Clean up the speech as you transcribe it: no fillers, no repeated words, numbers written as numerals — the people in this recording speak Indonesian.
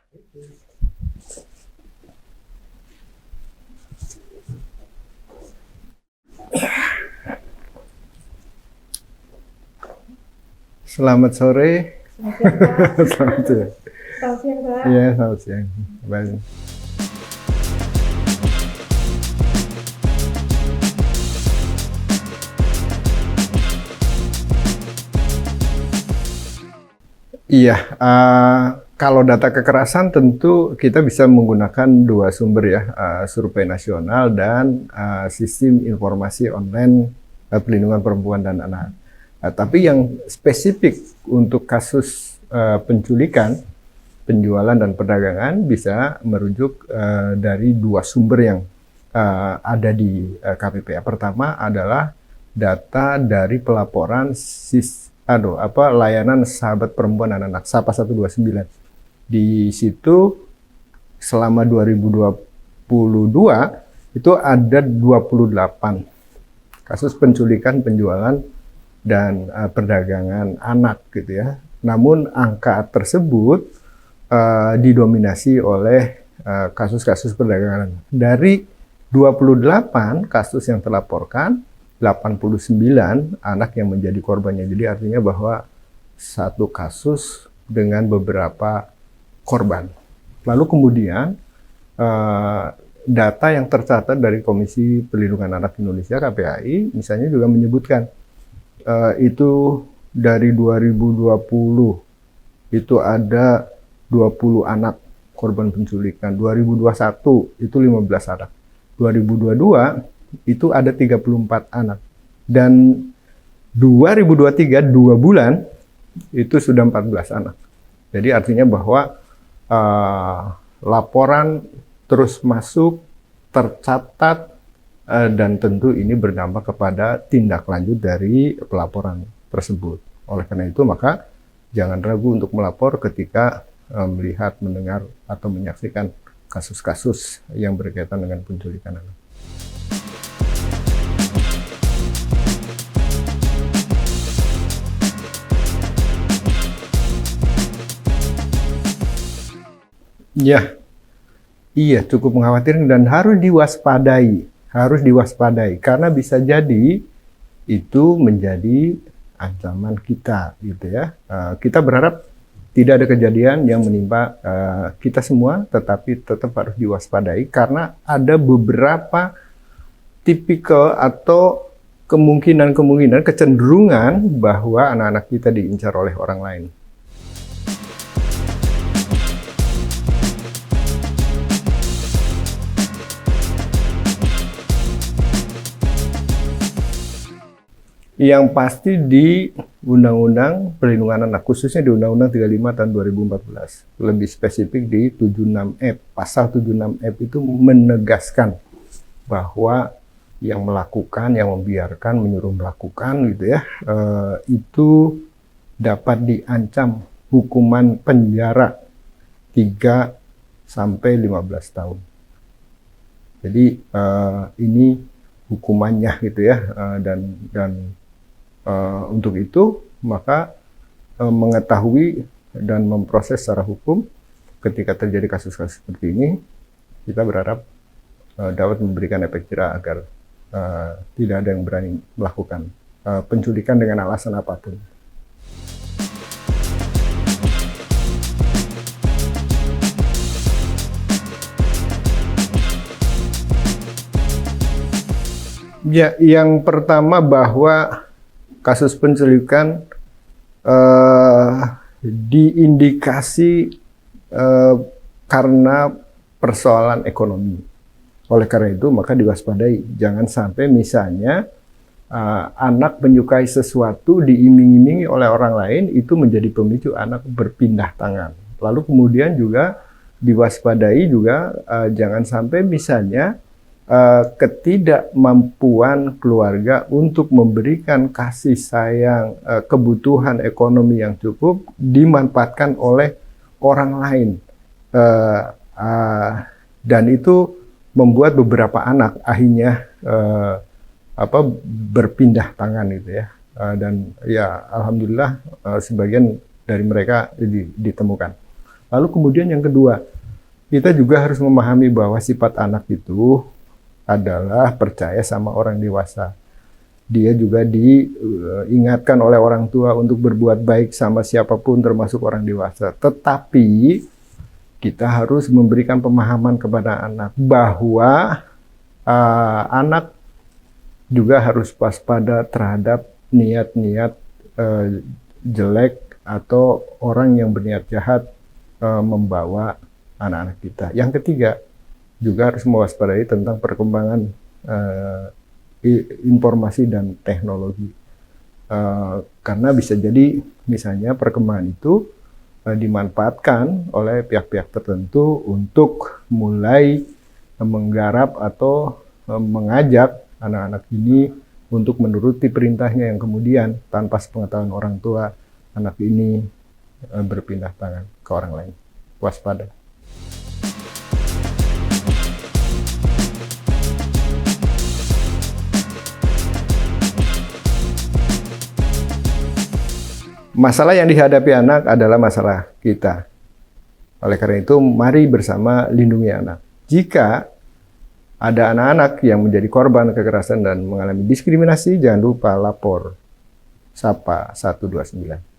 Selamat sore. Selamat siang, Pak. Selamat siang. Selamat siang, Pak. Iya, selamat siang. Baik. Iya, kalau data kekerasan tentu kita bisa menggunakan dua sumber ya, survei nasional dan sistem informasi online pelindungan perempuan dan anak. Tapi yang spesifik untuk kasus penculikan, penjualan dan perdagangan bisa merujuk dari dua sumber yang ada di KPPA. Pertama adalah data dari pelaporan layanan sahabat perempuan dan anak SAPA 129. Di situ selama 2022 itu ada 28 kasus penculikan, penjualan dan perdagangan anak gitu ya. Namun angka tersebut didominasi oleh kasus-kasus perdagangan anak. Dari 28 kasus yang terlaporkan, 89 anak yang menjadi korbannya. Jadi artinya bahwa satu kasus dengan beberapa korban. Lalu kemudian data yang tercatat dari Komisi Perlindungan Anak Indonesia (KPAI) misalnya juga menyebutkan itu dari 2020 itu ada 20 anak korban penculikan, 2021 itu 15 anak, 2022 itu ada 34 anak. Dan 2023, 2 bulan, itu sudah 14 anak. Jadi artinya bahwa laporan terus masuk, tercatat, dan tentu ini berdampak kepada tindak lanjut dari pelaporan tersebut. Oleh karena itu, maka jangan ragu untuk melapor ketika melihat, mendengar, atau menyaksikan kasus-kasus yang berkaitan dengan penculikan anak. Ya, iya cukup mengkhawatirkan dan harus diwaspadai karena bisa jadi itu menjadi ancaman kita, gitu ya. Kita berharap tidak ada kejadian yang menimpa kita semua, tetapi tetap harus diwaspadai karena ada beberapa tipikal atau kemungkinan kecenderungan bahwa anak-anak kita diincar oleh orang lain. Yang pasti di Undang-Undang Perlindungan Anak, khususnya di Undang-Undang 35 tahun 2014. Lebih spesifik di 76F. Pasal 76F itu menegaskan bahwa yang melakukan, yang membiarkan, menyuruh melakukan gitu ya, itu dapat diancam hukuman penjara 3 sampai 15 tahun. Jadi ini hukumannya gitu ya, dan untuk itu, maka mengetahui dan memproses secara hukum ketika terjadi kasus-kasus seperti ini, kita berharap dapat memberikan efek jera agar tidak ada yang berani melakukan penculikan dengan alasan apapun. Ya, yang pertama bahwa kasus penculikan diindikasi karena persoalan ekonomi. Oleh karena itu, maka diwaspadai. Jangan sampai misalnya anak menyukai sesuatu diiming-imingi oleh orang lain, itu menjadi pemicu anak berpindah tangan. Lalu kemudian juga diwaspadai juga jangan sampai misalnya ketidakmampuan keluarga untuk memberikan kasih sayang, kebutuhan ekonomi yang cukup dimanfaatkan oleh orang lain, dan itu membuat beberapa anak akhirnya berpindah tangan gitu ya, dan ya alhamdulillah sebagian dari mereka ditemukan. Lalu kemudian yang kedua, kita juga harus memahami bahwa sifat anak itu adalah percaya sama orang dewasa. Dia juga diingatkan oleh orang tua untuk berbuat baik sama siapapun termasuk orang dewasa. Tetapi kita harus memberikan pemahaman kepada anak bahwa anak juga harus waspada terhadap niat-niat jelek atau orang yang berniat jahat membawa anak-anak kita. Yang ketiga, juga harus mewaspadai tentang perkembangan informasi dan teknologi. Karena bisa jadi misalnya perkembangan itu dimanfaatkan oleh pihak-pihak tertentu untuk mulai menggarap atau mengajak anak-anak ini untuk menuruti perintahnya yang kemudian tanpa sepengetahuan orang tua anak ini berpindah tangan ke orang lain. Waspada. Masalah yang dihadapi anak adalah masalah kita. Oleh karena itu, mari bersama lindungi anak. Jika ada anak-anak yang menjadi korban kekerasan dan mengalami diskriminasi, jangan lupa lapor Sapa 129.